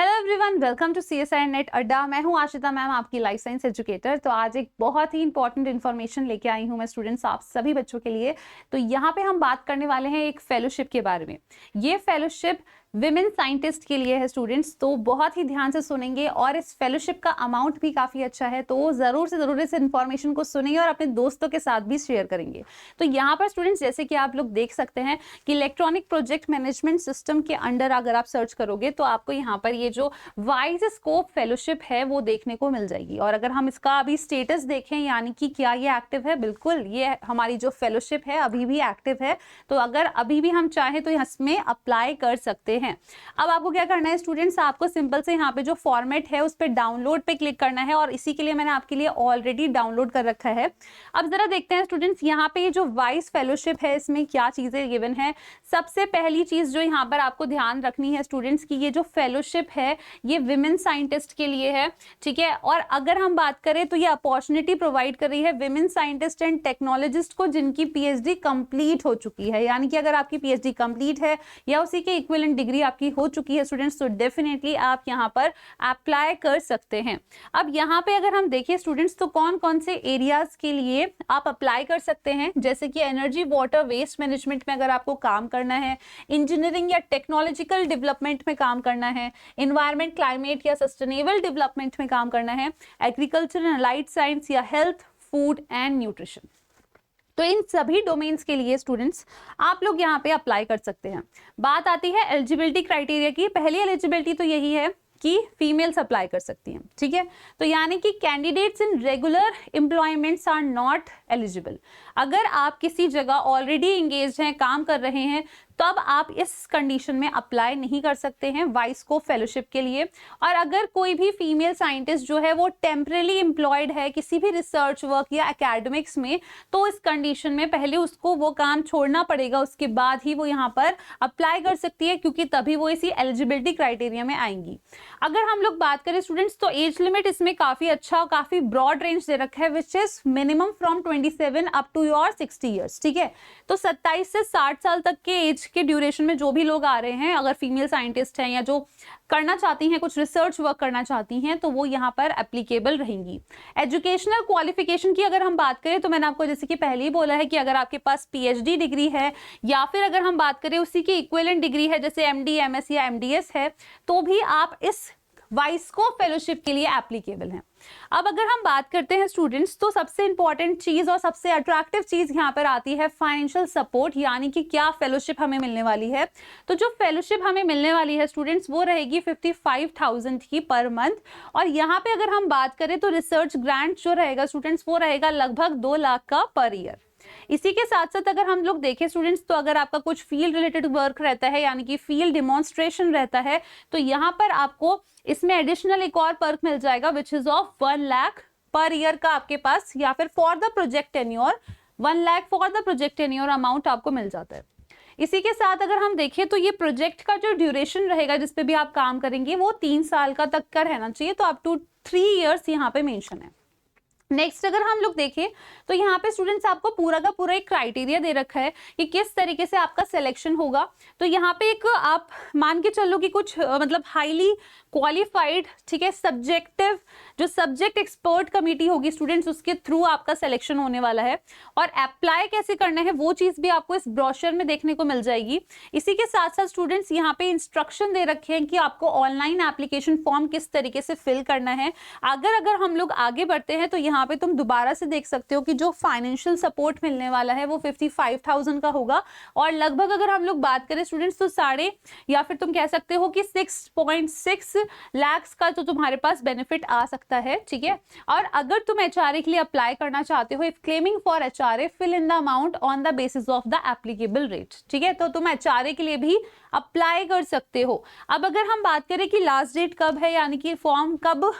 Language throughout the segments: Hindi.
Hello everyone, welcome to CSI net Adda. मैं हूं आशिता मैम, आपकी लाइफ साइंस एजुकेटर। तो आज एक बहुत ही इंपॉर्टेंट इन्फॉर्मेशन लेके आई हूं मैं स्टूडेंट्स, आप सभी बच्चों के लिए। तो यहाँ पे हम बात करने वाले हैं एक फेलोशिप के बारे में। ये फेलोशिप विमेन साइंटिस्ट के लिए है स्टूडेंट्स, तो बहुत ही ध्यान से सुनेंगे और इस फेलोशिप का अमाउंट भी काफी अच्छा है, तो जरूर से जरूर इस इन्फॉर्मेशन को सुनेंगे और अपने दोस्तों के साथ भी शेयर करेंगे। तो यहाँ पर स्टूडेंट्स, जैसे कि आप लोग देख सकते हैं कि इलेक्ट्रॉनिक प्रोजेक्ट मैनेजमेंट सिस्टम के अंडर अगर आप सर्च करोगे तो आपको यहाँ पर ये जो वाइज स्कोप फेलोशिप है वो देखने को मिल जाएगी। और अगर हम इसका अभी स्टेटस देखें, यानी कि क्या ये एक्टिव है, बिल्कुल ये हमारी जो फेलोशिप है अभी भी एक्टिव है। तो अगर अभी भी हम चाहें तो इसमें अप्लाई कर सकते हैं। अब आपको क्या करना है स्टूडेंट्स, आपको सिंपल से यहाँ पे जो फॉर्मेट है उस पर डाउनलोड पे क्लिक करना है, और इसी के लिए मैंने आपके लिए ऑलरेडी डाउनलोड कर रखा है। अब जरा देखते हैं स्टूडेंट्स, यहाँ पे जो वाइज फेलोशिप है इसमें क्या चीजें गिवन है। सबसे पहली चीज जो यहाँ पर आपको ध्यान रखनी है स्टूडेंट्स की, ये जो फेलोशिप है ये विमेन साइंटिस्ट के लिए है, ठीक है। और अगर हम बात करें तो ये अपॉर्चुनिटी प्रोवाइड कर रही है विमेन साइंटिस्ट एंड टेक्नोलॉजिस्ट को जिनकी पीएचडी कंप्लीट हो चुकी है। यानी कि अगर आपकी पीएचडी कंप्लीट है या उसी के इक्विवेलेंट डिग्री आपकी हो चुकी है स्टूडेंट्स, तो डेफिनेटली आप यहाँ पर अप्लाई कर सकते हैं। अब यहाँ पे अगर हम देखें स्टूडेंट्स, तो कौन कौन से एरियाज के लिए आप अप्लाई कर सकते हैं, जैसे कि एनर्जी, वाटर, वेस्ट मैनेजमेंट में अगर आपको काम करना है, इंजीनियरिंग या टेक्नोलॉजिकल डेवलपमेंट में काम करना है, एनवायरमेंट, क्लाइमेट या सस्टेनेबल डेवलपमेंट में काम करना है, एग्रीकल्चर एंड अलाइड साइंस या हेल्थ, फूड एंड न्यूट्रिशन। तो इन सभी डोमेन्स के लिए स्टूडेंट्स आप लोग यहाँ पे अप्लाई कर सकते हैं। बात आती है एलिजिबिलिटी क्राइटेरिया की। पहली एलिजिबिलिटी तो यही है कि फीमेल्स अप्लाई कर सकती हैं, ठीक है। तो यानी कि candidates in regular employments are not eligible. अगर आप किसी जगह ऑलरेडी एंगेज हैं, काम कर रहे हैं, तब आप इस कंडीशन में अप्लाई नहीं कर सकते हैं वाइस स्कोप फेलोशिप के लिए। और अगर कोई भी फीमेल साइंटिस्ट जो है वो टेम्पररी एम्प्लॉयड है किसी भी रिसर्च वर्क या एकेडमिक्स में, तो इस कंडीशन में पहले उसको वो काम छोड़ना पड़ेगा, उसके बाद ही वो यहाँ पर अप्लाई कर सकती है, क्योंकि तभी वो इसी एलिजिबिलिटी क्राइटेरिया में आएंगी। अगर हम लोग बात करें स्टूडेंट्स, तो एज लिमिट इसमें काफी अच्छा, काफी ब्रॉड रेंज दे रखा है, which is minimum from 27 up to your 60 years, ठीक है। तो 27 से 60 साल तक के एज के ड्यूरेशन में जो भी लोग आ रहे हैं, अगर फीमेल साइंटिस्ट हैं या जो करना चाहती हैं, कुछ रिसर्च वर्क करना चाहती हैं, तो वो यहाँ पर एप्लीकेबल रहेंगी। एजुकेशनल क्वालिफिकेशन की अगर हम बात करें, तो मैंने आपको जैसे कि पहले ही बोला है कि अगर आपके पास पीएचडी डिग्री है या फिर अगर हम बात करें उसी की इक्विवेलेंट डिग्री है, जैसे एमडी, एमएस या एमडीएस है, तो भी आप इस वाइस स्कोप फेलोशिप के लिए एप्लीकेबल हैं। अब अगर हम बात करते हैं स्टूडेंट्स, तो सबसे इंपॉर्टेंट चीज और सबसे अट्रैक्टिव चीज यहाँ पर आती है फाइनेंशियल सपोर्ट, यानी कि क्या फेलोशिप हमें मिलने वाली है। तो जो फेलोशिप हमें मिलने वाली है स्टूडेंट्स, वो रहेगी 55,000 की पर मंथ। और यहाँ पे अगर हम बात करें तो रिसर्च ग्रांट जो रहेगा स्टूडेंट्स, वो रहेगा लगभग 2 लाख का पर ईयर। इसी के साथ साथ अगर हम लोग देखें स्टूडेंट्स, तो अगर आपका कुछ फील्ड रिलेटेड वर्क रहता है, यानी कि फील्ड डेमोन्स्ट्रेशन रहता है, तो यहाँ पर आपको इसमें एडिशनल एक और पर्क मिल जाएगा, which is of 1 lakh per year का आपके पास, या फिर for the project tenure 1 lakh for the project tenure amount आपको मिल जाता है। इसी के साथ अगर हम देखें तो ये प्रोजेक्ट का जो ड्यूरेशन रहेगा जिसपे भी आप काम करेंगे, वो 3 साल का तक का रहना चाहिए, तो अप टू 3 ईयर्स यहाँ पे मेंशन है। नेक्स्ट अगर हम लोग देखें तो यहाँ पे स्टूडेंट्स आपको पूरा का पूरा एक क्राइटेरिया दे रखा है कि किस तरीके से आपका सिलेक्शन होगा। तो यहाँ पे एक आप मान के चलो कि कुछ मतलब हाईली क्वालिफाइड, ठीक है, सब्जेक्टिव जो सब्जेक्ट एक्सपर्ट कमेटी होगी स्टूडेंट्स, उसके थ्रू आपका सिलेक्शन होने वाला है। और अप्लाई कैसे करना है वो चीज भी आपको इस ब्रोशर में देखने को मिल जाएगी। इसी के साथ साथ स्टूडेंट्स यहाँ पे इंस्ट्रक्शन दे रखे हैं कि आपको ऑनलाइन एप्लीकेशन फॉर्म किस तरीके से फिल करना है। अगर हम लोग आगे बढ़ते हैं तो यहाँ पे तुम दोबारा से देख सकते हो कि जो फाइनेंशियल सपोर्ट मिलने वाला है वो 55,000 का होगा। और लगभग अगर हम लोग बात करें स्टूडेंट्स, तो साढ़े या फिर तुम कह सकते हो कि 6.6 लाख का तो तुम्हारे पास बेनिफिट आ सकता है, ठीक है। और अगर तुम एचआरए के लिए अप्लाई करना चाहते हो, if claiming for HRA fill in the amount on the basis of the applicable rate, ठीक है, तो तुम एचआरए के लिए भी अप्लाई कर सकते हो। अब अगर हम बात करें कि लास्ट डेट कब है, यानी कि फॉर्म कब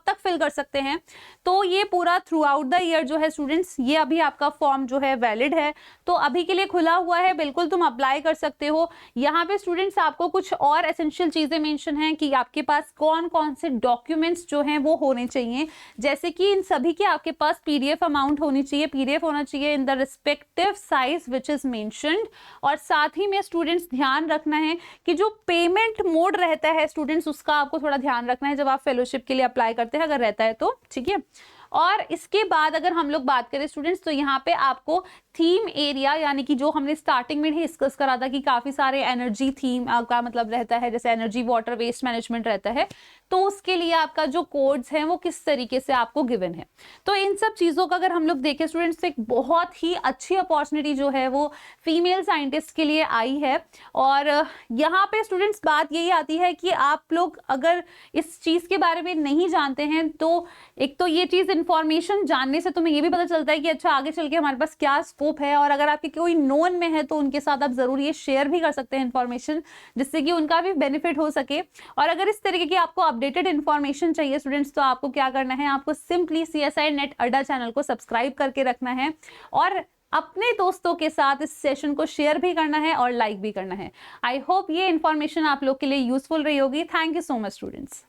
तक फिल कर सकते हैं, तो ये पूरा थ्रू आउट द ईयर जो है स्टूडेंट्स, ये अभी आपका फॉर्म जो है वैलिड है, तो अभी के लिए खुला हुआ है, बिल्कुल तुम अप्लाई कर सकते हो। यहाँ पे स्टूडेंट्स आपको कुछ और एसेंशियल चीजें मेंशन हैं कि आपके पास कौन कौन से डॉक्यूमेंट्स जो हैं वो होने चाहिए, जैसे कि इन सभी के आपके पास पीडीएफ अमाउंट होनी चाहिए, पीडीएफ होना चाहिए in the respective size which is mentioned. और साथ ही में स्टूडेंट्स ध्यान रखना है कि जो पेमेंट मोड रहता है स्टूडेंट्स, उसका आपको थोड़ा ध्यान रखना है जब आप फेलोशिप के लिए अप्लाई करते हैं, अगर रहता है तो, ठीक है। और इसके बाद अगर हम लोग बात करें स्टूडेंट्स, तो यहाँ पे आपको थीम एरिया, यानी कि जो हमने स्टार्टिंग में ही डिस्कस करा था कि काफी सारे एनर्जी थीम का मतलब रहता है, जैसे एनर्जी, वाटर, वेस्ट मैनेजमेंट रहता है, तो उसके लिए आपका जो कोड्स हैं वो किस तरीके से आपको गिवन है। तो इन सब चीजों का अगर हम लोग देखें स्टूडेंट्स, एक बहुत ही अच्छी अपॉर्चुनिटी जो है वो फीमेल साइंटिस्ट के लिए आई है। और यहाँ पे स्टूडेंट्स बात यही आती है कि आप लोग अगर इस चीज के बारे में नहीं जानते हैं, तो एक तो ये चीज इंफॉर्मेशन जानने से तुम्हें ये भी पता चलता है कि अच्छा आगे चल के हमारे पास क्या स्कोप है, और अगर आपके कोई नोन में है तो उनके साथ आप जरूर ये शेयर भी कर सकते हैं इंफॉर्मेशन, जिससे कि उनका भी बेनिफिट हो सके। और अगर इस तरीके की आपको अपडेटेड इंफॉर्मेशन चाहिए स्टूडेंट्स, तो आपको क्या करना है, आपको सिंपली CSI नेट अड्डा चैनल को सब्सक्राइब करके रखना है, और अपने दोस्तों के साथ इस सेशन को शेयर भी करना है और लाइक भी करना है। आई होप ये इंफॉर्मेशन आप लोग के लिए यूजफुल रही होगी। Thank you so much students.